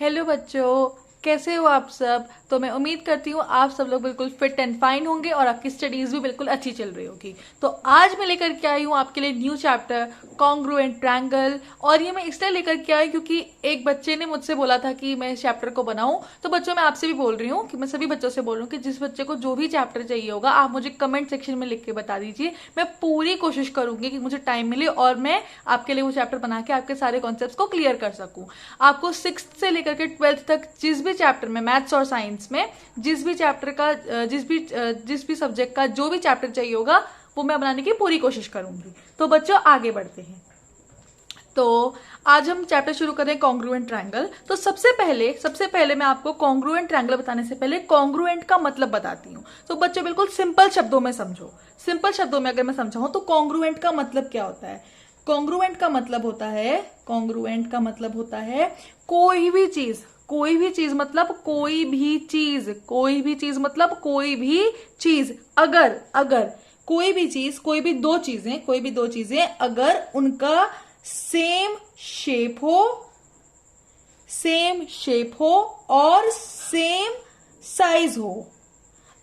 Hello बच्चों, कैसे हो आप सब। तो मैं उम्मीद करती हूँ आप सब लोग बिल्कुल फिट एंड फाइन होंगे और आपकी स्टडीज भी बिल्कुल अच्छी चल रही होगी। तो आज मैं लेकर के आई हूँ आपके लिए न्यू चैप्टर कॉन्ग्रुएंट ट्रायंगल। और ये मैं इसलिए लेकर के आई क्योंकि एक बच्चे ने मुझसे बोला था कि मैं इस चैप्टर को बनाऊं। तो बच्चों, मैं आपसे भी बोल रही हूँ कि मैं सभी बच्चों से बोल रही हूँ कि जिस बच्चे को जो भी चैप्टर चाहिए होगा आप मुझे कमेंट सेक्शन में लिख के बता दीजिए। मैं पूरी कोशिश करूंगी कि मुझे टाइम मिले और मैं आपके लिए वो चैप्टर बना के आपके सारे कॉन्सेप्ट्स को क्लियर कर सकूं। आपको 6th से लेकर के 12th तक जिस भी चैप्टर में मैथ्स और साइंस में जिस भी चैप्टर का जिस भी सब्जेक्ट का जो भी चैप्टर चाहिए होगा वो मैं बनाने की पूरी कोशिश करूंगी। तो बच्चों, आगे बढ़ते हैं। तो आज हम चैप्टर शुरू करें कॉन्ग्रुएंट ट्रायंगल। तो सबसे पहले मैं आपको कॉन्ग्रुएंट ट्रायंगल बताने से पहले कॉन्ग्रुएंट का मतलब बताती हूँ। तो बच्चों, बिल्कुल सिंपल शब्दों में समझो। सिंपल शब्दों में अगर मैं समझाऊं तो कॉन्ग्रुएंट का मतलब क्या होता है। कॉन्ग्रुएंट का मतलब होता है कोई भी चीज मतलब कोई भी चीज अगर कोई भी दो चीजें अगर उनका सेम शेप हो और सेम साइज हो।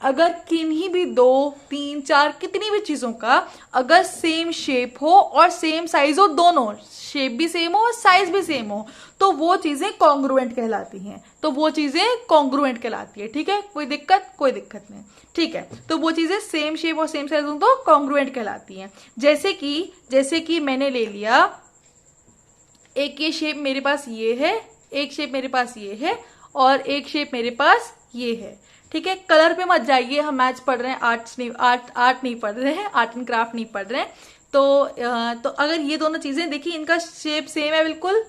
अगर किन्हीं भी 2, 3, 4 कितनी भी चीजों का अगर सेम शेप हो और सेम साइज हो, दोनों शेप भी सेम हो और साइज भी सेम हो, तो वो चीजें कॉन्ग्रुएंट कहलाती हैं। ठीक है, कोई दिक्कत नहीं। ठीक है, तो वो चीजें सेम शेप और सेम साइज हो तो कॉन्ग्रुएंट कहलाती हैं। जैसे कि मैंने ले लिया एक ये शेप मेरे पास ये है, एक शेप मेरे पास ये है और एक शेप मेरे पास ये है। ठीक है, कलर पे मत जाइए, हम मैथ्स पढ़ रहे हैं, आर्ट नहीं पढ़ रहे हैं, आर्ट एंड क्राफ्ट नहीं पढ़ रहे हैं। तो अगर ये दोनों चीजें देखिए, इनका शेप सेम है बिल्कुल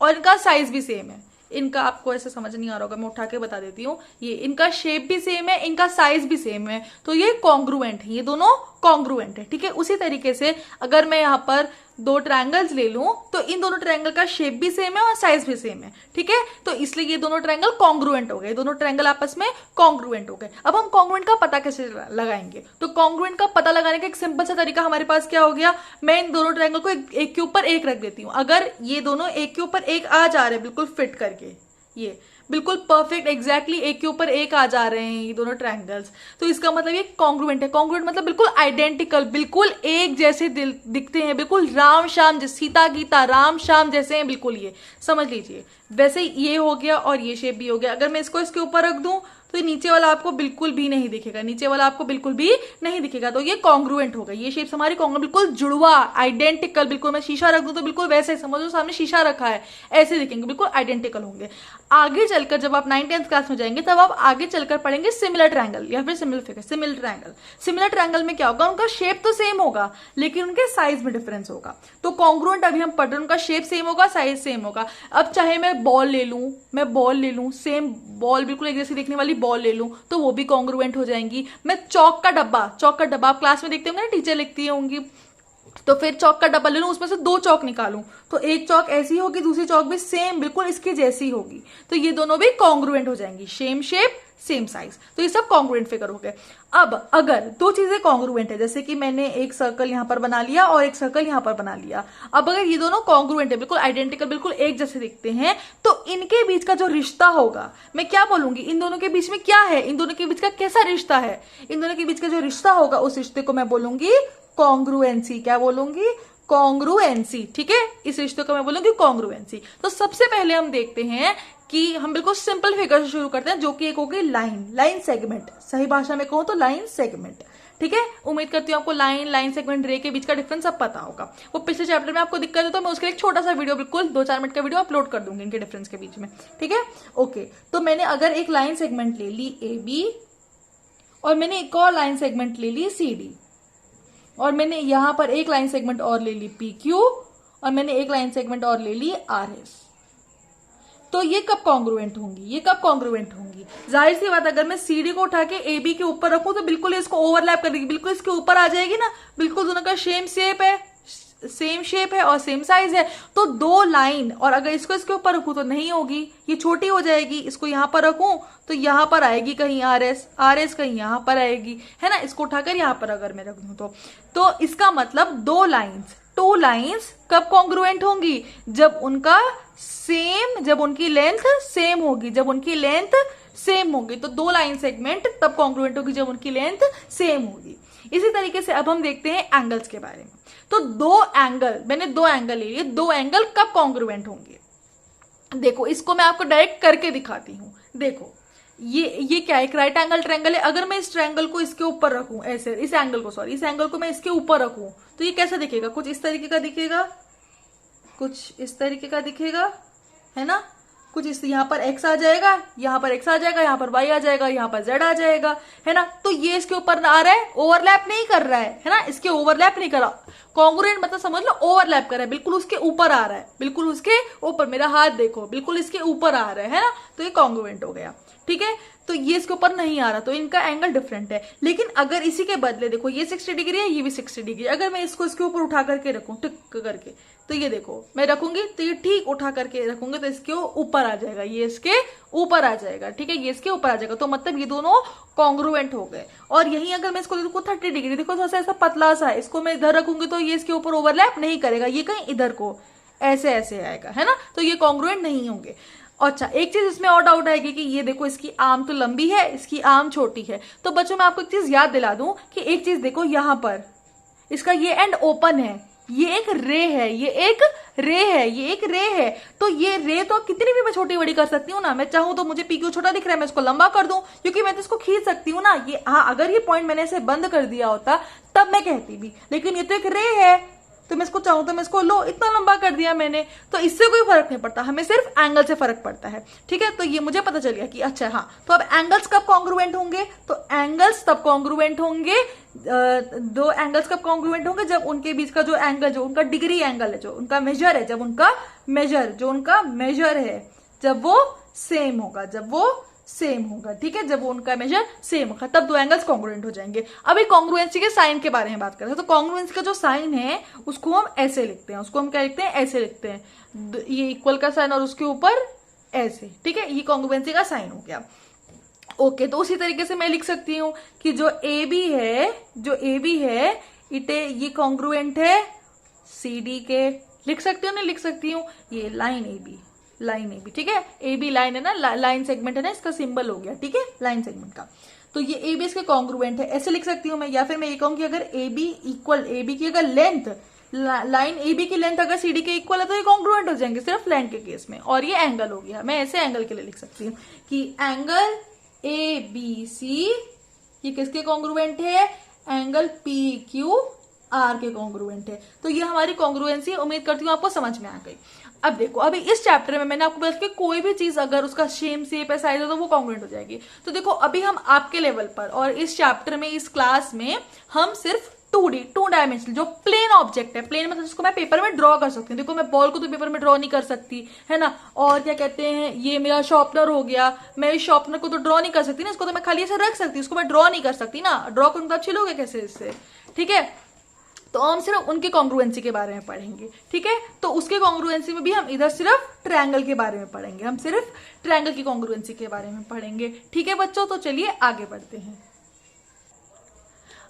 और इनका साइज भी सेम है। इनका आपको ऐसे समझ नहीं आ रहा होगा, मैं उठा के बता देती हूँ। ये इनका शेप भी सेम है, इनका साइज भी सेम है, तो ये कॉन्ग्रुएंट है, ये दोनों कॉन्ग्रुएंट है। ठीक है, उसी तरीके से अगर मैं यहाँ पर 2 ट्रायंगल्स ले लूं तो इन दोनों ट्रायंगल का शेप भी सेम है और साइज भी सेम है। ठीक है, तो इसलिए ये दोनों ट्रायंगल कॉन्ग्रुएंट हो गए, दोनों ट्रायंगल आपस में कॉन्ग्रुएंट हो गए। अब हम कॉन्ग्रुएंट का पता कैसे लगाएंगे। तो कॉन्ग्रुएंट का पता लगाने का एक सिंपल सा तरीका हमारे पास क्या हो गया, मैं इन दोनों ट्रायंगल को एक के ऊपर एक रख देती हूँ। अगर ये दोनों एक के ऊपर एक आ जा रहे हैं बिल्कुल फिट करके, ये बिल्कुल परफेक्ट एग्जैक्टली एक के ऊपर एक आ जा रहे हैं ये दोनों ट्रायंगल्स, तो इसका मतलब ये कॉन्ग्रुएंट है। कॉन्ग्रुएंट मतलब बिल्कुल आइडेंटिकल, बिल्कुल एक जैसे दिखते हैं, बिल्कुल राम श्याम जैसे, सीता गीता राम श्याम जैसे हैं बिल्कुल, ये समझ लीजिए। वैसे ये हो गया और ये शेप भी हो गया। अगर मैं इसको इसके ऊपर रख दूं तो नीचे वाला आपको बिल्कुल भी नहीं दिखेगा, तो ये कॉन्ग्रुएंट होगा। ये शेप्स हमारी कॉन्ग्रुएंट, बिल्कुल जुड़वा आइडेंटिकल, बिल्कुल मैं शीशा रख दूं तो बिल्कुल वैसे समझो सामने शीशा रखा है ऐसे दिखेंगे, बिल्कुल आइडेंटिकल होंगे। आगे चलकर जब आप 9th 10th क्लास में जाएंगे तब आप आगे चलकर पढ़ेंगे सिमिलर ट्रायंगल या फिर सिमिलर ट्रायंगल। सिमिलर ट्रायंगल में क्या होगा, उनका शेप तो सेम होगा लेकिन उनके साइज में डिफरेंस होगा। तो कॉन्ग्रुएंट अभी हम पढ़ रहे हैं, उनका शेप सेम होगा, साइज सेम होगा। अब चाहे मैं बॉल ले लूं, सेम बॉल बिल्कुल एक जैसी दिखने वाली बॉल ले लूं तो वो भी कॉन्ग्रुएंट हो जाएंगी। मैं चौक का डब्बा आप क्लास में देखते होंगे ना, टीचर लिखती होंगी, तो फिर चौक का डब्बा ले लूं, उसमें से 2 चौक निकालूं तो एक चौक ऐसी होगी, दूसरी चौक भी सेम बिल्कुल इसके जैसी होगी, तो ये दोनों भी कॉन्ग्रुएंट हो जाएंगी, सेम शेप सेम साइज। तो ये सब कॉन्ग्रुएंट फिगर हो गए। अब अगर 2 चीजें कॉन्ग्रुएंट है, जैसे कि मैंने एक सर्कल यहां पर बना लिया और एक सर्कल यहां पर बना लिया, अब अगर ये दोनों कॉन्ग्रुएंट है, बिल्कुल आइडेंटिकल, बिल्कुल एक जैसे दिखते हैं, तो इनके बीच का जो रिश्ता होगा, मैं क्या बोलूंगी, इन दोनों के बीच में क्या है, इन दोनों के बीच का कैसा रिश्ता है, इन दोनों के बीच का जो रिश्ता होगा उस रिश्ते को मैं बोलूंगी कॉन्ग्रुएंसी। क्या बोलूंगी, कॉन्ग्रुएंसी। ठीक है, इस रिश्ते को मैं बोलूंगी कॉन्ग्रुएंसी। तो सबसे पहले हम देखते हैं कि हम बिल्कुल सिंपल फिगर से शुरू करते हैं, जो कि एक होगी लाइन सेगमेंट, सही भाषा में कहूं तो लाइन सेगमेंट। ठीक है, उम्मीद करती हूँ आपको लाइन सेगमेंट रे के बीच का डिफरेंस अब पता होगा। वो पिछले चैप्टर में आपको दिक्कत है तो मैं उसके लिए एक छोटा सा वीडियो, बिल्कुल 2-4 मिनट का वीडियो अपलोड कर दूंगी इनके डिफरेंस के बीच में। ठीक है, ओके। तो मैंने अगर एक लाइन सेगमेंट ले ली AB और मैंने एक और लाइन सेगमेंट ले ली CD और मैंने यहां पर एक लाइन सेगमेंट और ले ली PQ और मैंने एक लाइन सेगमेंट और ले ली RS, तो ये कब कॉन्ग्रुएंट होंगी, जाहिर सी बात, अगर मैं CD को उठा के AB के ऊपर रखूं तो बिल्कुल इसको ओवरलैप कर देगी, बिल्कुल इसके ऊपर आ जाएगी ना, बिल्कुल दोनों का सेम शेप है और सेम साइज है। तो 2 लाइन, और अगर इसको इसके ऊपर रखूं तो नहीं होगी, ये छोटी हो जाएगी। इसको यहां पर रखूं तो यहां पर आएगी कहीं RS कहीं यहां पर आएगी, है ना। इसको उठाकर यहां पर अगर मैं रख दूं तो इसका मतलब 2 लाइन्स कब कॉन्ग्रुएंट होंगी, जब उनका सेम जब उनकी लेंथ सेम होगी, जब उनकी लेंथ सेम होगी। तो दो लाइन सेगमेंट तब कॉन्ग्रुएंट होगी जब उनकी लेंथ सेम होगी। इसी तरीके से अब हम देखते हैं एंगल्स के बारे में। तो दो एंगल, मैंने दो एंगल ले लिए, दो एंगल कब कॉन्ग्रुएंट होंगे? देखो इसको मैं आपको डायरेक्ट करके दिखाती हूं। देखो ये क्या है, एक राइट एंगल ट्रायंगल है। अगर मैं इस ट्रायंगल को इसके ऊपर रखूं, ऐसे इस एंगल को, सॉरी इस एंगल को मैं इसके ऊपर रखूं, तो ये कैसा दिखेगा? कुछ इस तरीके का दिखेगा, कुछ इस तरीके का दिखेगा, है ना। कुछ इस, यहाँ पर x आ जाएगा, यहाँ पर x आ जाएगा, यहाँ पर y आ जाएगा, यहाँ पर z आ जाएगा, है ना। तो ये इसके ऊपर आ रहा है, ओवरलैप नहीं कर रहा है ना, इसके ओवरलैप नहीं कर रहा। कॉन्ग्रुएंट मतलब समझ लो ओवरलैप कर रहा है, बिल्कुल उसके ऊपर आ रहा है, बिल्कुल उसके ऊपर। मेरा हाथ देखो, बिल्कुल इसके ऊपर आ रहा है ना, तो ये कॉन्ग्रुएंट हो गया। ठीक है, तो ये इसके ऊपर नहीं आ रहा, तो इनका एंगल डिफरेंट है। लेकिन अगर इसी के बदले देखो, ये 60 डिग्री है, ये भी 60 डिग्री, अगर मैं इसको इसके ऊपर उठा करके रखूं टिक करके, तो ये देखो मैं रखूंगी, तो ये ठीक उठा करके रखूंगी तो इसके ऊपर आ जाएगा, ये इसके ऊपर आ जाएगा। ठीक है, ये इसके ऊपर आ जाएगा, तो मतलब ये दोनों कॉन्ग्रुएंट हो गए। और यही अगर मैं इसको देखो 30 डिग्री, देखो थोड़ा सा ऐसा पतला सा है, इसको मैं इधर रखूंगी तो ये इसके ऊपर ओवरलैप नहीं करेगा, ये कहीं इधर को ऐसे ऐसे आएगा, है ना, तो ये कॉन्ग्रुएंट नहीं होंगे। अच्छा, एक चीज इसमें और डाउट आएगी कि ये देखो इसकी आर्म तो लंबी है, इसकी आर्म छोटी है। तो बच्चों मैं आपको एक चीज याद दिला दूं कि एक चीज देखो, यहां पर इसका ये एंड ओपन है, ये एक रे है, ये एक रे है, ये एक रे है। तो ये रे तो कितनी भी मैं छोटी बड़ी कर सकती हूँ ना, मैं चाहूं तो मुझे PQ छोटा दिख रहा है, मैं इसको लंबा कर दूं, क्योंकि मैं तो इसको खींच सकती हूँ ना। ये हाँ, अगर ये पॉइंट मैंने ऐसे बंद कर दिया होता तब मैं कहती भी, लेकिन ये तो एक रे है, तो मैं इसको चाहूं तो मैं इसको लो इतना लंबा कर दिया मैंने, तो इससे कोई फर्क नहीं पड़ता, हमें सिर्फ एंगल से फर्क पड़ता है। ठीक है, तो ये मुझे पता चल गया कि अच्छा हाँ, तो अब एंगल्स कब कॉन्ग्रुएंट होंगे? तो एंगल्स तब कॉन्ग्रुएंट होंगे, दो एंगल्स कब कॉन्ग्रुएंट होंगे? जब उनके बीच का जो एंगल, जो उनका डिग्री एंगल है, जो उनका मेजर है, जब उनका मेजर है, जब वो सेम होगा, जब वो सेम होगा। ठीक है, जब उनका मेजर सेम होगा तब दो एंगल्स कॉन्ग्रुएंट हो जाएंगे। अभी कॉन्ग्रुएंसी के साइन के बारे में बात करते हैं। तो कॉन्ग्रुएंसी का जो साइन है उसको हम ऐसे लिखते हैं, उसको हम क्या लिखते हैं? ऐसे लिखते हैं, ये इक्वल का साइन और उसके ऊपर ऐसे। ठीक है, ये कॉन्ग्रुएंसी का साइन हो गया। ओके, तो उसी तरीके से मैं लिख सकती हूँ कि जो ए बी है ये कॉन्ग्रुएंट है CD के। लिख सकती हूँ, नहीं लिख सकती हूँ? ये लाइन ए बी, ठीक है, ए बी लाइन है ना, लाइन सेगमेंट है ना, इसका सिंबल हो गया। ठीक है, लाइन सेगमेंट का, तो ये ए बी इसके कॉन्ग्रुएंट है, ऐसे लिख सकती हूँ मैं। या फिर मैं ये कहूँ कि अगर ए बी की अगर लेंथ, लाइन ए बी की लेंथ अगर CD के इक्वल है तो ये कॉन्ग्रुएंट हो जाएंगे सिर्फ लाइन के केस में। और ये एंगल हो गया, मैं ऐसे एंगल के लिए लिख सकती हूँ कि एंगल ABC ये किसके कॉन्ग्रुएंट है? एंगल PQR के कॉन्ग्रुएंट है। तो ये हमारी कॉन्ग्रुएंसी, उम्मीद करती हूँ आपको समझ में आ गई। अब देखो, अभी इस चैप्टर में मैंने आपको बताया कि कोई भी चीज अगर उसका शेप है, साइज है, तो वो कॉन्ग्रुएंट हो जाएगी। तो देखो अभी हम आपके लेवल पर और इस चैप्टर में, इस क्लास में हम सिर्फ 2D, 2 डायमेंशनल जो प्लेन ऑब्जेक्ट है, प्लेन मतलब जिसको मैं पेपर में ड्रॉ कर सकती हूँ। देखो मैं बॉल को तो पेपर में ड्रॉ नहीं कर सकती, है ना। और क्या कहते हैं, ये मेरा शॉर्पनर हो गया, मैं इस शॉर्पनर को तो ड्रॉ नहीं कर सकती ना, इसको तो मैं खाली ऐसे रख सकती हूँ, इसको मैं ड्रॉ नहीं कर सकती ना, ड्रॉ करूँ तो अच्छे लोग कैसे इससे। ठीक है, तो हम सिर्फ उनके कॉन्ग्रुएंसी के बारे में पढ़ेंगे। ठीक है, तो उसके कॉन्ग्रुएंसी में भी हम इधर सिर्फ ट्रायंगल के बारे में पढ़ेंगे, हम सिर्फ ट्रायंगल की कॉन्ग्रुएंसी के बारे में पढ़ेंगे। ठीक है बच्चों, तो चलिए आगे बढ़ते हैं।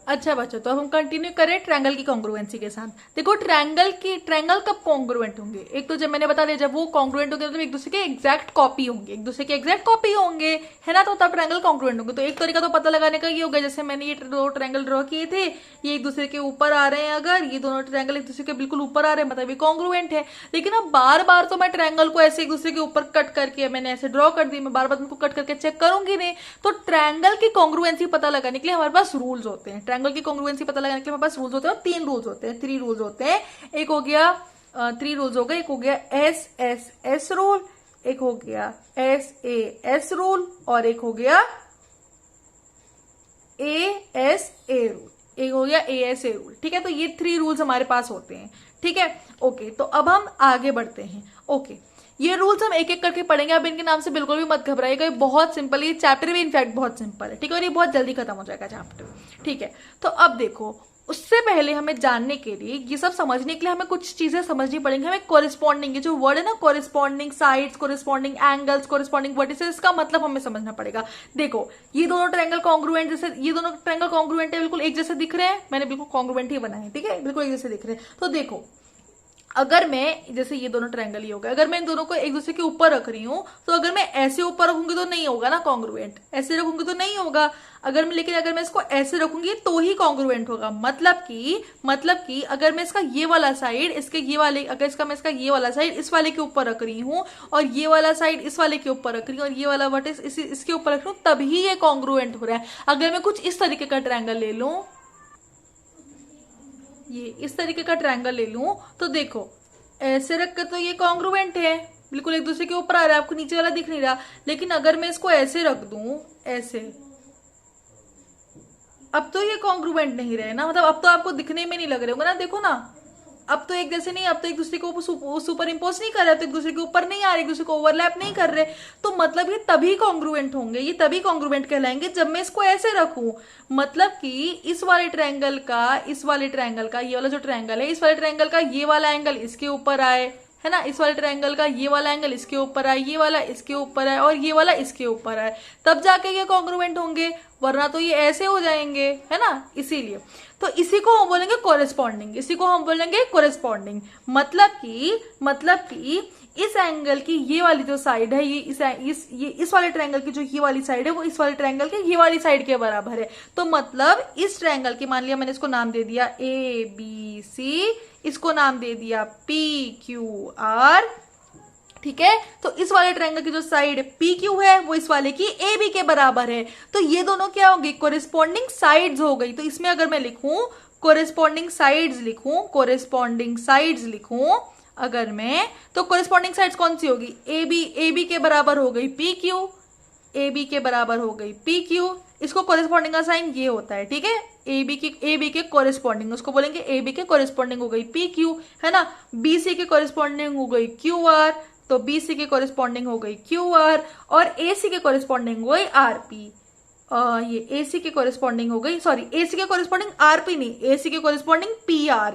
अच्छा बच्चों, तो अब हम कंटिन्यू करें ट्रायंगल की कॉन्ग्रुएंसी के साथ। देखो ट्रायंगल कब कॉन्ग्रुएंट होंगे? एक तो जब मैंने बता दिया, जब वो कॉन्ग्रुएंट होंगे, मतलब एक दूसरे के एग्जैक्ट कॉपी होंगे, है ना, तो तब ट्रायंगल कॉन्ग्रुएंट होंगे। तो एक तरीका तो पता लगाने का ये होगा, जैसे मैंने ये दो ट्रायंगल ड्रॉ किए थे, ये एक दूसरे के ऊपर आ रहे हैं, अगर ये दोनों ट्रायंगल एक दूसरे के बिल्कुल ऊपर आ रहे हैं, मतलब ये कॉन्ग्रुएंट है। लेकिन अब बार बार तो मैं ट्रायंगल को ऐसे एक दूसरे के ऊपर कट करके मैंने ऐसे ड्रॉ कर दी, मैं बार बार उनको कट करके चेक करूंगी नहीं। तो ट्रायंगल की कॉन्ग्रुएंसी पता लगाने के लिए हमारे पास रूल्स होते हैं। ट्रायंगल की कॉन्ग्रुएंसी पता लगाने के लिए हमारे पास रूल्स होते हैं, और 3 रूल्स होते हैं, 3 रूल्स होते हैं। एक हो गया 3 रूल्स हो गए, एक हो गया SSS रूल, एक हो गया SAS रूल, और एक हो गया ASA रूल, एक हो गया ASA रूल। ठीक है, तो ये 3 रूल्स हमारे पास होते हैं। ठीक है, ओके, तो अब हम आगे बढ़ते हैं। ओके, ये रूल्स हम एक एक करके पढ़ेंगे, अब इनके नाम से बिल्कुल भी मत घबराइएगा, ये बहुत सिंपल है, ये चैप्टर भी इनफैक्ट बहुत सिंपल है। ठीक है, और ये बहुत जल्दी खत्म हो जाएगा चैप्टर। ठीक है, तो अब देखो, उससे पहले हमें जानने के लिए, ये सब समझने के लिए हमें कुछ चीजें समझनी पड़ेंगी। हमें कोरिस्पॉन्डिंग, ये जो वर्ड है ना, corresponding sides, corresponding angles, corresponding vertices, इसका मतलब हमें समझना पड़ेगा। देखो ये दोनों ट्रायंगल कॉन्ग्रुएंट, जैसे ये दोनों ट्रायंगल कॉन्ग्रुएंट है, बिल्कुल एक जैसे दिख रहे हैं, मैंने बिल्कुल कॉन्ग्रुएंट ही बनाए, ठीक है, बिल्कुल एक जैसे दिख रहे हैं। तो देखो अगर मैं जैसे ये दोनों ट्रायंगल ही हो गए, अगर मैं इन दोनों को एक दूसरे के ऊपर रख रही हूं तो अगर मैं ऐसे ऊपर रखूंगी तो नहीं होगा ना कॉन्ग्रुएंट, ऐसे रखूंगी तो नहीं होगा। लेकिन अगर मैं इसको ऐसे रखूंगी तो ही कॉन्ग्रुएंट होगा। मतलब कि अगर मैं इसका ये वाला साइड इसके ये वाले, अगर मैं इसका ये वाला साइड इस वाले के ऊपर रख रही हूँ और ये वाला साइड इस वाले के ऊपर रख रही हूँ और ये वाला वर्टेक्स इसके ऊपर रख रही हूँ, तभी ये कॉन्ग्रुएंट हो रहा है। अगर मैं कुछ इस तरीके का ट्रायंगल ले लूं, ये इस तरीके का ट्रायंगल ले लूं, तो देखो ऐसे रख कर तो ये कॉन्ग्रुएंट है, बिल्कुल एक दूसरे के ऊपर आ रहा है, आपको नीचे वाला दिख नहीं रहा। लेकिन अगर मैं इसको ऐसे रख दूं, ऐसे, अब तो ये कॉन्ग्रुएंट नहीं रहे ना, मतलब अब तो आपको दिखने में नहीं लग रहे होंगे ना, देखो ना, अब तो एक जैसे नहीं, अब तो एक दूसरे को सुपर इंपोज नहीं कर रहे, तो एक दूसरे के ऊपर नहीं आ रहे, एक दूसरे को ओवरलैप नहीं कर रहे। तो मतलब ये तभी कॉन्ग्रुएंट होंगे, ये तभी कॉन्ग्रुएंट कहलाएंगे जब मैं इसको ऐसे रखूं। मतलब कि इस वाले ट्रायंगल का ये वाला जो ट्रायंगल है, इस वाले ट्रायंगल का ये वाला एंगल इसके ऊपर आए, है ना, इस वाले ट्रायंगल का ये वाला एंगल इसके ऊपर आए, ये वाला इसके ऊपर आए और ये वाला इसके ऊपर आए, तब जाके ये कॉन्ग्रुएंट होंगे, वरना तो ये ऐसे हो जाएंगे, है ना। इसीलिए तो इसी को हम बोलेंगे कोरेस्पॉन्डिंग, इसी को हम बोलेंगे कोरेस्पॉन्डिंग। मतलब कि इस एंगल की ये वाली जो साइड है, ये इस वाले ट्रायंगल की जो ये वाली साइड है वो इस वाले ट्रायंगल के ये वाली साइड के बराबर है। तो मतलब इस ट्रायंगल की, मान लिया मैंने इसको नाम दे दिया ABC, इसको नाम दे दिया PQR, ठीक है। तो इस वाले ट्रायंगल की जो साइड PQ है वो इस वाले की AB के बराबर है। तो ये दोनों क्या होंगी, कोरेस्पॉन्डिंग साइड्स हो गई। तो इसमें अगर मैं लिखूं कोरेस्पॉन्डिंग साइड्स लिखूं अगर मैं, तो कोरेस्पॉन्डिंग साइड्स कौन सी होगी, AB के बराबर हो गई PQ, AB के बराबर हो गई PQ। इसको कोरेस्पॉन्डिंग का साइन ये होता है, ठीक है। AB के कोरेस्पॉन्डिंग, उसको बोलेंगे AB के कोरेस्पॉन्डिंग हो गई PQ, है ना। BC के कोरेस्पॉन्डिंग हो गई QR, तो BC के कोरेस्पॉन्डिंग हो गई QR, और AC के कोरेस्पॉन्डिंग हो गई RP। ये AC के कोरेस्पॉन्डिंग हो गई, सॉरी AC के कोरेस्पॉन्डिंग RP नहीं, AC के कोरेस्पॉन्डिंग PR,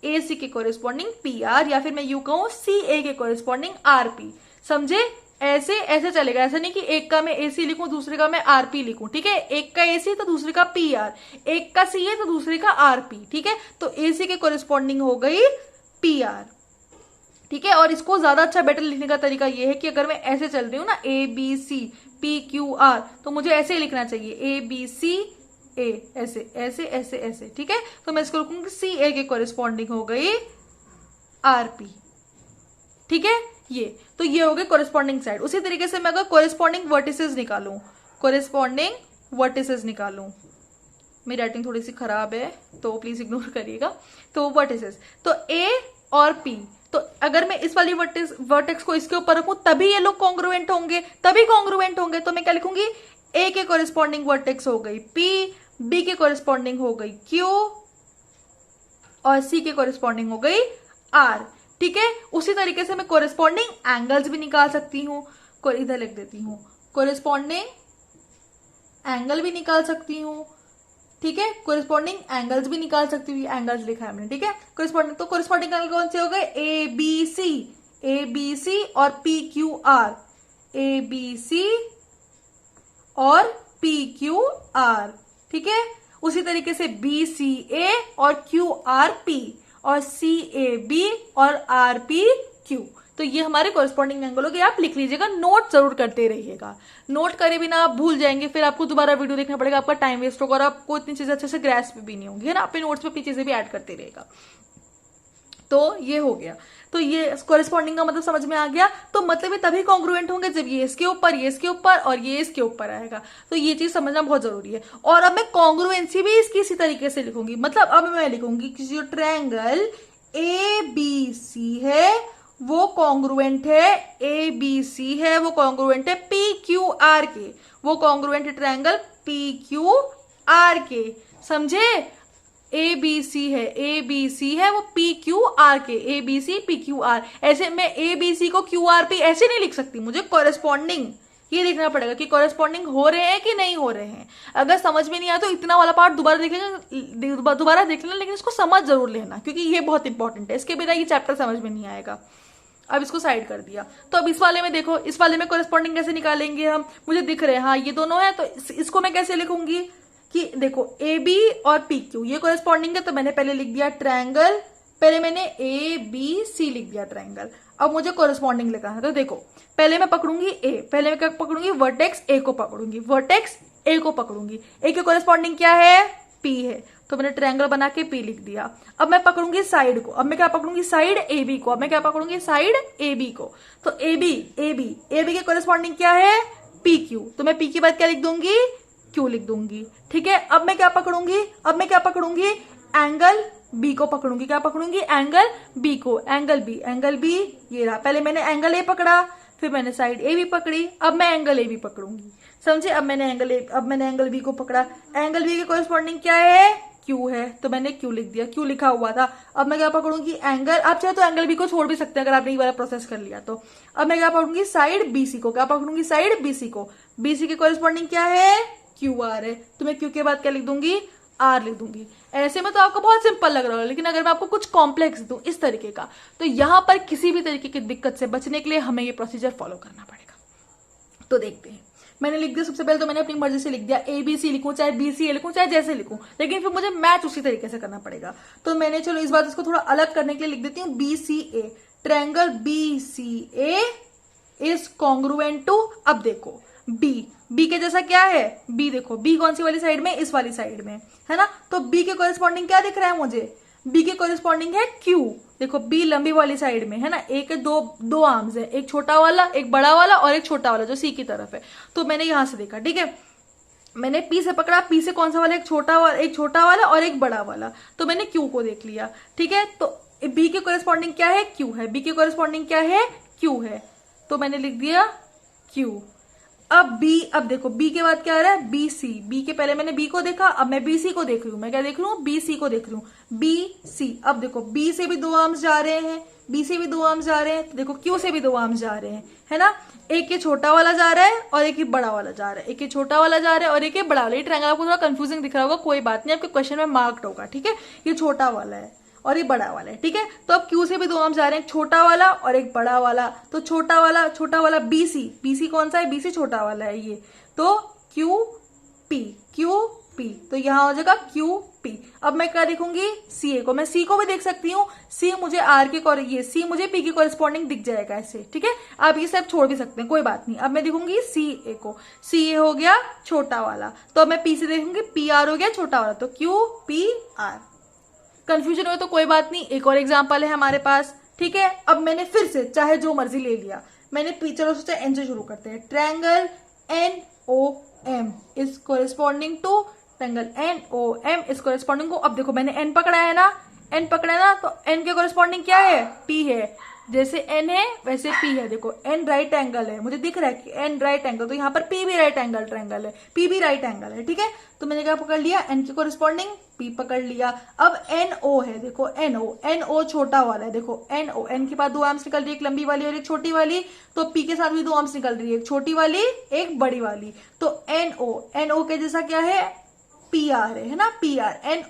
AC के कोरेस्पॉन्डिंग PR, या फिर मैं यूं कहूं CA के कोरेस्पॉन्डिंग RP। समझे, ऐसे चलेगा, ऐसा नहीं कि एक का मैं AC लिखूं दूसरे का मैं RP लिखूं, ठीक है। एक का AC तो दूसरे का PR, एक का CA तो दूसरे का RP, ठीक है। तो AC के कोरेस्पॉन्डिंग हो गई PR, ठीक है। और इसको ज्यादा अच्छा बेटर लिखने का तरीका ये है कि अगर मैं ऐसे चल रही हूं ना ABC PQR, तो मुझे ऐसे ही लिखना चाहिए ABC A, ऐसे ऐसे ऐसे ऐसे, ठीक है। तो मैं इसको लिखूंगी CA के कोरेस्पॉन्डिंग हो गई RP, ठीक है। ये हो गए कोरेस्पॉन्डिंग साइड। उसी तरीके से मैं अगर कोरेस्पॉन्डिंग वर्टिसेस निकालूं, मेरी राइटिंग थोड़ी सी खराब है तो प्लीज इग्नोर करिएगा। तो वर्टिसेस, तो A और P, तो अगर मैं इस वाली वर्टेक्स को इसके ऊपर रखूं तभी ये लोग कॉन्ग्रुएंट होंगे, तो मैं क्या लिखूंगी, A के कोरेस्पॉन्डिंग वर्टेक्स हो गई P, B के कोरेस्पॉन्डिंग हो गई Q और C के कोरेस्पॉन्डिंग हो गई R, ठीक है। उसी तरीके से मैं कोरेस्पॉन्डिंग एंगल्स भी निकाल सकती हूँ, इधर लिख देती हूँ, कोरेस्पॉन्डिंग एंगल भी निकाल सकती हूँ, ठीक है। कोरेस्पॉन्डिंग एंगल्स भी निकाल सकती हूँ, एंगल्स लिखा है हमने, ठीक है। कोरेस्पॉन्डिंग एंगल कौन से हो गए, ABC और PQR, ABC और PQR, ठीक है। उसी तरीके से BCA और QRP और CAB और RPQ, तो ये हमारे कोरेस्पॉन्डिंग एंगल हो गए। आप लिख लीजिएगा, नोट जरूर करते रहिएगा, नोट करे बिना आप भूल जाएंगे, फिर आपको दोबारा वीडियो देखना पड़ेगा, आपका टाइम वेस्ट होगा और आपको इतनी चीजें अच्छे से ग्रैस्प भी नहीं होंगी, है ना। अपने नोट्स पे अपनी चीजें भी ऐड करते रहेगा। तो ये हो गया, तो ये कोरेस्पॉन्डिंग का मतलब समझ में आ गया। तो मतलब ये तभी कॉन्ग्रुएंट होंगे जब ये इसके ऊपर और ये इसके ऊपर आएगा। तो ये चीज समझना बहुत जरूरी है। और अब मैं कॉन्ग्रुएंसी भी इसकी इसी तरीके से लिखूंगी, मतलब अब मैं लिखूंगी कि जो ट्रायंगल ABC है वो कॉन्ग्रुएंट है, ABC है वो कॉन्ग्रुएंट है PQR के, वो कॉन्ग्रुएंट है ट्रायंगल PQR के, समझे। ABC है वो PQR के, ABC PQR, ऐसे मैं ABC को QRP ऐसे नहीं लिख सकती, मुझे कोरेस्पॉन्डिंग ये देखना पड़ेगा कि कोरेस्पॉन्डिंग हो रहे हैं कि नहीं हो रहे हैं। अगर समझ में नहीं आया तो इतना वाला पार्ट दोबारा देख लेना, लेकिन इसको समझ जरूर लेना क्योंकि ये बहुत इंपॉर्टेंट है, इसके बिना ये चैप्टर समझ में नहीं आएगा। अब इसको साइड कर दिया, तो अब इस वाले में देखो, इस वाले में कोरेस्पॉन्डिंग कैसे निकालेंगे हम, मुझे दिख रहे हैं, हाँ ये दोनों है, तो इसको मैं कैसे लिखूंगी कि देखो AB और PQ ये कोरेस्पॉन्डिंग है, तो मैंने पहले लिख दिया ट्रायंगल पहले मैंने ए बी सी लिख दिया ट्रायंगल, अब मुझे कोरिस्पॉन्डिंग लिखना है। तो देखो पहले मैं पकड़ूंगी ए, पहले मैं क्या पकड़ूंगी, वर्टेक्स ए को पकड़ूंगी, वर्टेक्स ए को पकड़ूंगी, ए के कोरिस्पॉन्डिंग क्या है, पी है, तो मैंने ट्रायंगल बना के पी लिख दिया। अब मैं पकड़ूंगी साइड को, अब मैं क्या पकड़ूंगी, साइड ए बी को, अब मैं क्या पकड़ूंगी, साइड ए बी को, तो ए बी के कोरिस्पॉन्डिंग क्या है, पी क्यू, तो मैं पी की बात क्या लिख दूंगी, क्यू लिख दूंगी। ठीक है, अब मैं क्या पकड़ूंगी, अब मैं क्या पकड़ूंगी, एंगल बी को पकड़ूंगी, क्या पकड़ूंगी, एंगल बी को, एंगल बी ये रहा। पहले मैंने एंगल ए पकड़ा, फिर मैंने साइड ए बी पकड़ी, अब मैं एंगल ए बी पकड़ूंगी, समझे। अब मैंने एंगल बी को पकड़ा, एंगल बी के कोरिस्पॉन्डिंग क्या है, क्यू है, तो मैंने क्यू लिख दिया, क्यू लिखा हुआ था। अब मैं क्या पकड़ूंगी, एंगल, आप चाहे तो एंगल बी को छोड़ भी सकते हैं अगर आपने एक बार प्रोसेस कर लिया तो। अब मैं क्या पकड़ूंगी, साइड बीसी को, क्या पकड़ूंगी, साइड बीसी को, बीसी के कोरिस्पॉन्डिंग क्या है, क्यू आर है, तो मैं क्यू के बाद क्या लिख दूंगी, आर लिख दूंगी। ऐसे में तो आपको बहुत सिंपल लग रहा है, लेकिन अगर मैं आपको कुछ कॉम्प्लेक्स दूं इस तरीके का, तो यहां पर किसी भी तरीके की दिक्कत से बचने के लिए हमें ये प्रोसीजर फॉलो करना पड़ेगा। तो देखते हैं, मैंने लिख दिया, सबसे पहले तो मैंने अपनी मर्जी से लिख दिया, ए बी सी लिखूं चाहे बी सी ए लिखूं चाहे जैसे लिखूं, लेकिन फिर मुझे मैच उसी तरीके से करना पड़ेगा। तो मैंने चलो इस बार इसको थोड़ा अलग करने के लिए लिख देती हूँ, B C A, triangle B C A is congruent to, अब देखो बी के जैसा क्या है, बी देखो, बी कौन सी वाली साइड में, इस वाली साइड में है ना, तो बी के कोरिस्पॉन्डिंग क्या दिख रहा है मुझे, बी के कोरिस्पॉन्डिंग है क्यू। देखो बी लंबी वाली साइड में है ना, ए के दो आर्म्स है, एक छोटा वाला, एक बड़ा वाला और एक छोटा वाला जो सी की तरफ है। तो मैंने यहां से देखा, ठीक है, मैंने पी से पकड़ा, पी से कौन सा वाला, एक छोटा वाला और एक बड़ा वाला, तो मैंने क्यू को देख लिया। ठीक है, तो बी के कोरिस्पॉन्डिंग क्या है, क्यू है, बी के कोरिस्पॉन्डिंग क्या है, क्यू है, तो मैंने लिख दिया क्यू। अब देखो बी के बाद क्या आ रहा है, बी सी, बी के पहले मैंने बी को देखा, अब मैं बी सी को देख रही हूं, मैं क्या देख रही हूँ, बी सी को देख रही हूँ, बी सी। अब देखो बी से भी दो आर्म्स जा रहे हैं, बी से भी दो आर्म्स जा रहे हैं, तो देखो क्यू से भी दो आर्म्स जा रहे हैं, है ना, एक ये छोटा वाला जा रहा है और एक ही बड़ा वाला जा रहा है, एक ये छोटा वाला जा रहा है और एक ये बड़ा वाला। ये ट्रायंगल आपको थोड़ा कंफ्यूजिंग दिख रहा होगा, कोई बात नहीं, आपके क्वेश्चन में मार्क्ड होगा। ठीक है, ये छोटा वाला है और ये बड़ा वाला है। ठीक है, तो अब क्यू से भी दो आर्म्स जा रहे हैं, छोटा वाला और एक बड़ा वाला, तो छोटा वाला बी सी कौन सा है, बी सी छोटा वाला है ये, तो क्यू पी, तो यहां हो जाएगा क्यू पी। अब मैं क्या देखूंगी, सी ए को, मैं सी को भी देख सकती हूँ, सी मुझे आर के ये सी मुझे पी के कोरिस्पॉन्डिंग दिख जाएगा ऐसे। ठीक है, आप ये सब छोड़ भी सकते हैं, कोई बात नहीं। अब मैं देखूंगी सी ए को, सी ए हो गया छोटा वाला, तो अब मैं पी से देखूंगी, पी आर हो गया छोटा वाला, तो क्यू पी आर। कंफ्यूजन हो तो कोई बात नहीं, एक और एग्जाम्पल है हमारे पास। ठीक है, अब मैंने फिर से चाहे जो मर्जी ले लिया, मैंने चलो सोचा एन से शुरू करते हैं, triangle N O M is corresponding to, triangle N O M is corresponding to. अब देखो मैंने एन पकड़ा है ना, तो एन के कोरिस्पॉन्डिंग क्या है, पी है, जैसे एन है वैसे पी है। देखो एन राइट एंगल है, मुझे दिख रहा है कि एन राइट एंगल, तो यहाँ पर पी भी राइट एंगल ट्रायंगल है, पी भी राइट एंगल है। ठीक है, तो मैंने क्या पकड़ लिया, एन के कोरिस्पॉन्डिंग पी पकड़ लिया। अब एन ओ है, देखो एन ओ छोटा वाला है, देखो एन के पास दो आर्म्स निकल रही है, एक लंबी वाली और एक छोटी वाली, तो पी के साथ भी दो आर्म्स निकल रही है, एक छोटी वाली एक बड़ी वाली, तो एन ओ के जैसा क्या है, पी आर है ना, पी आर, एन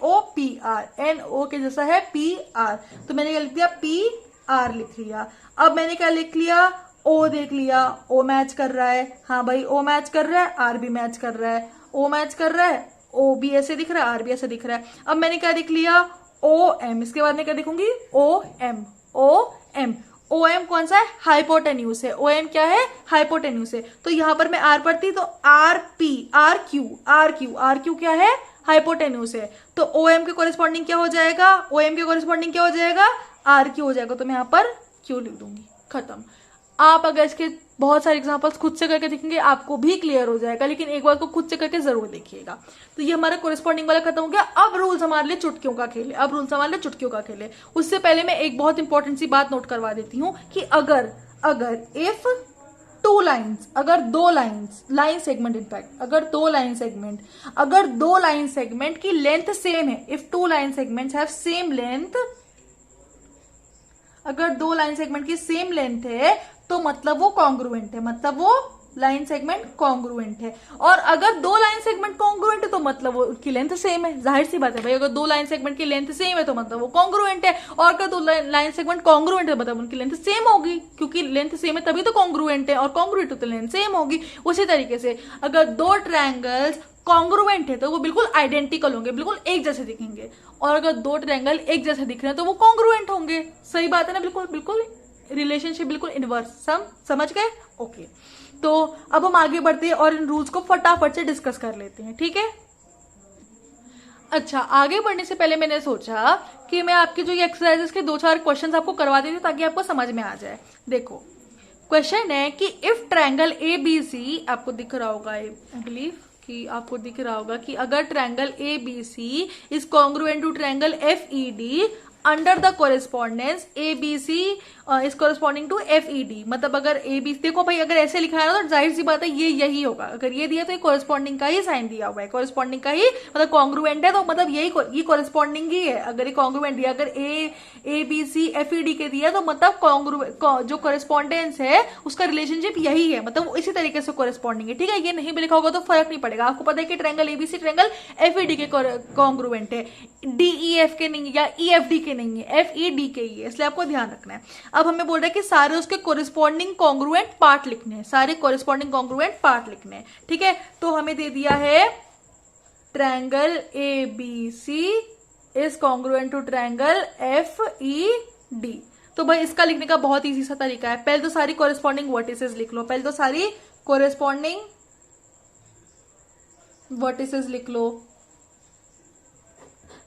ओ के जैसा है पी आर, तो मैंने क्या लिख दिया, पी आर लिख लिया। अब मैंने क्या लिख लिया, ओ देख लिया, ओ मैच कर रहा है, हाँ भाई ओ मैच कर रहा है, आर भी मैच कर रहा है, ओ मैच कर रहा है, ओ भी ऐसे दिख रहा है, आर भी ऐसे दिख रहा है। अब मैंने क्या लिख लिया, ओ एम, इसके बाद मैं क्या लिखूंगी, ओ एम कौन सा है, हाइपोटेन्यूस है, ओ एम क्या है, हाइपोटेन्यूस है, तो यहां पर मैं आर पढ़ती तो आर क्यू क्या है, हाइपोटेन्यूस है, तो ओ एम के कोरिस्पॉन्डिंग क्या हो जाएगा, आर क्यू हो जाएगा, तो मैं यहां पर क्यू लिख दूंगी, खत्म। आप अगर इसके बहुत सारे एग्जांपल्स खुद से करके देखेंगे आपको भी क्लियर हो जाएगा, लेकिन एक बार को खुद से करके जरूर देखिएगा। तो ये हमारा कोरिस्पॉन्डिंग वाला खत्म हो गया। अब रूल्स हमारे लिए चुटकियों का खेले, उससे पहले मैं एक बहुत इंपॉर्टेंट सी बात नोट करवा देती हूँ कि अगर इफ टू लाइन्स, अगर दो लाइन सेगमेंट, इनफैक्ट अगर दो लाइन सेगमेंट की लेंथ सेम है, if two line segments have same length, अगर दो लाइन सेगमेंट की सेम लेंथ है तो मतलब वो कॉन्ग्रुएंट है, लाइन सेगमेंट कॉन्ग्रुएंट है। और अगर दो लाइन सेगमेंट कॉन्ग्रुएंट है तो मतलब वो उनकी लेंथ सेम है, जाहिर सी बात है भाई, अगर दो लाइन सेगमेंट की लेंथ सेम है तो मतलब वो कॉन्ग्रुएंट है, और अगर दो लाइन सेगमेंट कॉन्ग्रुएंट है मतलब उनकी लेंथ सेम होगी, क्योंकि लेंथ सेम है तभी तो कॉन्ग्रुएंट है, और कॉन्ग्रुएंट तो लेंथ सेम होगी। उसी तरीके से अगर दो ट्रायंगल्स कॉन्ग्रुएंट है तो वो बिल्कुल आइडेंटिकल होंगे, बिल्कुल एक जैसे दिखेंगे, और अगर दो ट्रायंगल एक जैसे दिख रहे हैं तो वो कॉन्ग्रुएंट होंगे। सही बात है ना, बिल्कुल बिल्कुल रिलेशनशिप बिल्कुल इनवर्स। समझ गए? ओके, तो अब हम आगे बढ़ते हैं और इन रूल्स को फटाफट से डिस्कस कर लेते हैं, ठीक है। अच्छा, आगे बढ़ने से पहले मैंने सोचा कि मैं आपकी जो ये एक्सरसाइजेस के 2-4 क्वेश्चंस आपको करवा देती हूँ ताकि आपको समझ में आ जाए। देखो, क्वेश्चन है कि if triangle A B C, आपको दिख रहा होगा आई बिलीव कि आपको दिख रहा होगा कि अगर triangle A B C is congruent to triangle F E D under the correspondence A B C is corresponding to F E D, मतलब अगर ए बी, देखो भाई अगर ऐसे लिखा है ना तो जाहिर सी बात है ये यही होगा, अगर ये दिया तो ये कोरेस्पॉन्डिंग का ही साइन दिया हुआ है, कोरेस्पॉन्डिंग का ही मतलब कॉन्ग्रुएंट है तो मतलब यही ये कोरेस्पॉन्डिंग ही है। अगर ये कॉन्ग्रुएंट दिया, अगर A B C F E D के दिया तो मतलब जो कोरेस्पॉन्डेंस है उसका रिलेशनशिप यही है, मतलब इसी तरीके से कोरेस्पॉन्डिंग है, ठीक है। ये नहीं भी लिखा होगा तो फर्क नहीं पड़ेगा, आपको पता है कि triangle ABC triangle F E D के कॉन्ग्रुएंट है, डी ई एफ के नहीं है या ई एफ डी के नहीं है, एफ ई डी के ही है, इसलिए आपको ध्यान रखना है। अब हमें बोल रहा है कि सारे उसके कोरिस्पॉन्डिंग कॉन्ग्रुएंट पार्ट लिखने हैं, सारे कोरिस्पॉन्डिंग कॉन्ग्रुएंट पार्ट लिखने हैं, ठीक है। तो हमें दे दिया है triangle A B C is congruent to triangle F E D. तो भाई इसका लिखने का बहुत इजी सा तरीका है, पहले तो सारी कोरिस्पॉन्डिंग वर्टिसेस लिख लो, पहले तो सारी कोरिस्पॉन्डिंग वर्टिसेस लिख लो।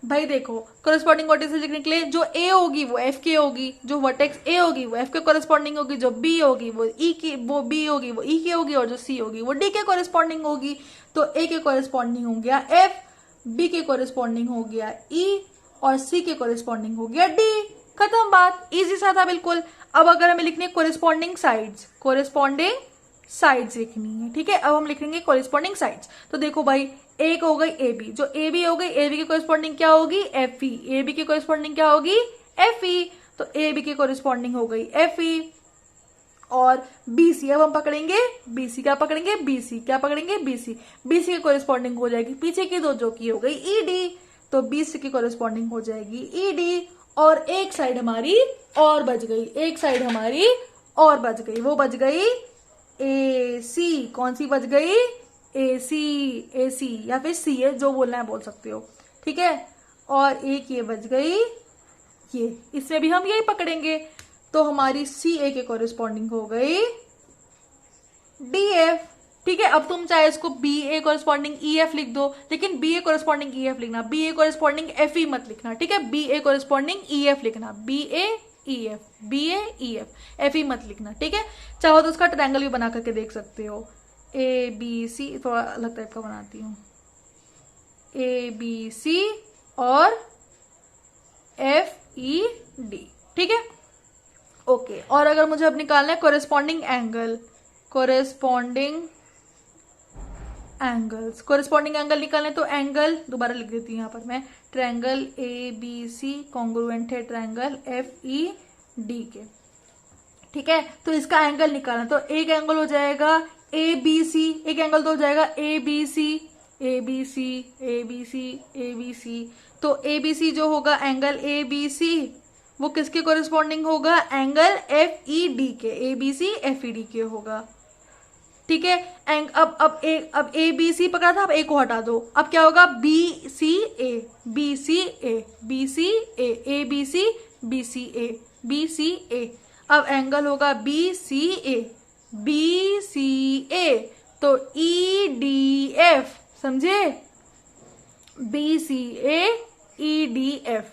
भाई देखो, कोरिस्पॉन्डिंग वर्टिसेस लिखने के लिए जो ए होगी वो एफ के होगी, जो वर्टेक्स ए होगी वो एफ के कोरिस्पॉन्डिंग होगी, जो बी होगी वो ई की, वो बी होगी वो ई के होगी, और जो सी होगी वो डी के कोरिस्पॉन्डिंग होगी। तो ए के कोरिस्पॉन्डिंग हो गया एफ, बी के कोरिस्पॉन्डिंग हो गया ई, और सी के कोरिस्पॉन्डिंग हो गया डी। खत्म बात, इजी सा था बिल्कुल। अब अगर हमें लिखनी है कोरिस्पॉन्डिंग साइड्स, कोरिस्पॉन्डिंग साइड्स लिखनी है, ठीक है। अब हम लिखेंगे कोरिस्पॉन्डिंग साइड्स। तो देखो भाई, एक हो गई ए बी, जो ए बी हो गई ए बी की कोरिस्पॉन्डिंग क्या होगी एफ ई, ए बी की कोरिस्पॉन्डिंग क्या होगी एफ ई, तो ए बी की कोरिस्पॉन्डिंग हो गई एफ ई। और बी सी, अब हम पकड़ेंगे बी सी, क्या पकड़ेंगे बी सी, क्या पकड़ेंगे बी सी, बी सी की कोरिस्पॉन्डिंग हो जाएगी पीछे की दो जो की हो गई ई डी, तो बी सी की कोरिस्पॉन्डिंग हो जाएगी ई डी। और एक साइड हमारी और बच गई, एक साइड हमारी और बच गई, वो बच गई ए सी। कौन सी बच गई ए सी या फिर सी है, जो बोलना है बोल सकते हो, ठीक है। और एक ये बच गई ये, इसमें भी हम यही पकड़ेंगे, तो हमारी सी ए के कोरिस्पॉन्डिंग हो गई डी एफ, ठीक है। अब तुम चाहे इसको बी ए कोरिस्पॉन्डिंग ई एफ लिख दो, लेकिन बी ए कोरिस्पॉन्डिंग ई एफ लिखना, बी ए कोरिस्पॉन्डिंग एफ ई मत लिखना, ठीक है। बी ए कोरिस्पॉन्डिंग ई एफ लिखना, बी ए ई एफ, बी ए ई एफ ई मत लिखना, ठीक है। चाहो तो उसका ट्रायंगल भी बना करके देख सकते हो, ए बी सी, थोड़ा अलग टाइप का बनाती हूँ, ए बी सी और एफ ई डी, ठीक है। ओके, और अगर मुझे अब निकालना है corresponding angle, corresponding angles, corresponding angle निकालने, तो एंगल दोबारा लिख देती हूँ यहाँ पर मैं, triangle A B C congruent है ट्रायंगल एफ ई डी के, ठीक है। तो इसका एंगल निकालना, तो एक एंगल हो जाएगा ए बी सी, एक एंगल तो हो जाएगा A B C, A B C, A B C, A B C. तो ए बी सी जो होगा एंगल ए बी सी वो किसके कोरिस्पॉन्डिंग होगा एंगल एफ ई डी के, A B C F E D के होगा, ठीक है। अब ए बी सी पकड़ा था, अब ए को हटा दो, अब क्या होगा B C A, B C A, B C A B C, B C A, B C A. अब एंगल होगा B C A, B C A, तो ई डी एफ, समझे, B C A E D F,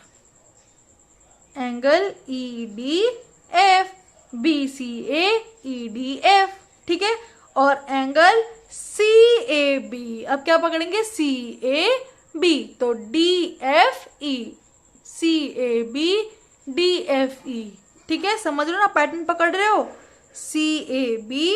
angle E D F, B C A E D F, ठीक है। और angle C A B, अब क्या पकड़ेंगे सी ए बी, तो D F E, C A B D F E, ठीक है। समझ रहे हो ना, पैटर्न पकड़ रहे हो, C A B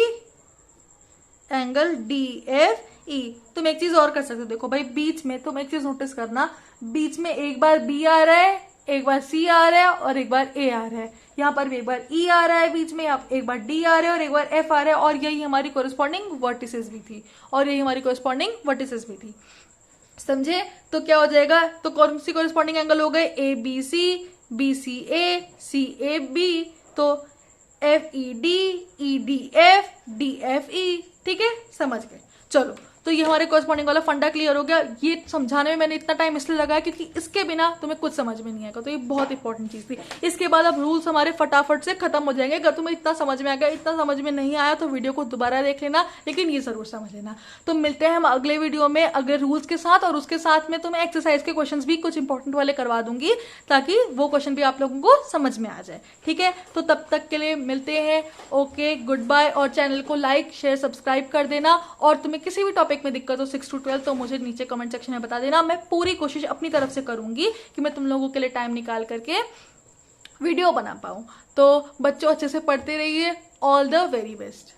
angle D F E. तुम एक चीज और कर सकते हो, देखो भाई बीच में तुम एक चीज नोटिस करना, बीच में एक बार बी आ रहा है, एक बार सी आ रहा है और एक बार ए आ रहा है, यहाँ पर भी एक बार ई आ रहा है बीच में, एक बार डी आ रहा है और एक बार एफ आ रहा है, और यही हमारी कोरिस्पॉन्डिंग वर्टिसेस भी थी, और यही हमारी कोरिस्पॉन्डिंग वर्टिसेस भी थी। समझे? तो क्या हो जाएगा, तो कौन सी कोरिस्पॉन्डिंग एंगल हो गए, A B C A B, तो F E D F D F E. ठीक है, समझ गए। चलो, तो ये हमारे कॉरेस्पॉन्डिंग वाला फंडा क्लियर हो गया। ये समझाने में मैंने इतना टाइम इसलिए लगाया क्योंकि इसके बिना तुम्हें कुछ समझ में नहीं आएगा, तो ये बहुत इंपॉर्टेंट चीज थी। इसके बाद अब रूल्स हमारे फटाफट से खत्म हो जाएंगे। अगर तुम्हें इतना समझ में आ गया, इतना समझ में नहीं आया तो वीडियो को दोबारा देख लेना, लेकिन ये जरूर समझ लेना। तो मिलते हैं हम अगले वीडियो में अगले रूल्स के साथ, और उसके साथ में तुम्हें एक्सरसाइज के क्वेश्चन भी कुछ इंपॉर्टेंट वाले करवा दूंगी, ताकि वो क्वेश्चन भी आप लोगों को समझ में आ जाए। ठीक है, तो तब तक के लिए मिलते हैं। Okay, good bye. और चैनल को लाइक शेयर सब्सक्राइब कर देना, और तुम्हें किसी भी टॉपिक में दिक्कत हो 6 to 12 तो मुझे नीचे कमेंट सेक्शन में बता देना। मैं पूरी कोशिश अपनी तरफ से करूंगी कि मैं तुम लोगों के लिए टाइम निकाल करके वीडियो बना पाऊं। तो बच्चों अच्छे से पढ़ते रहिए। All the very best.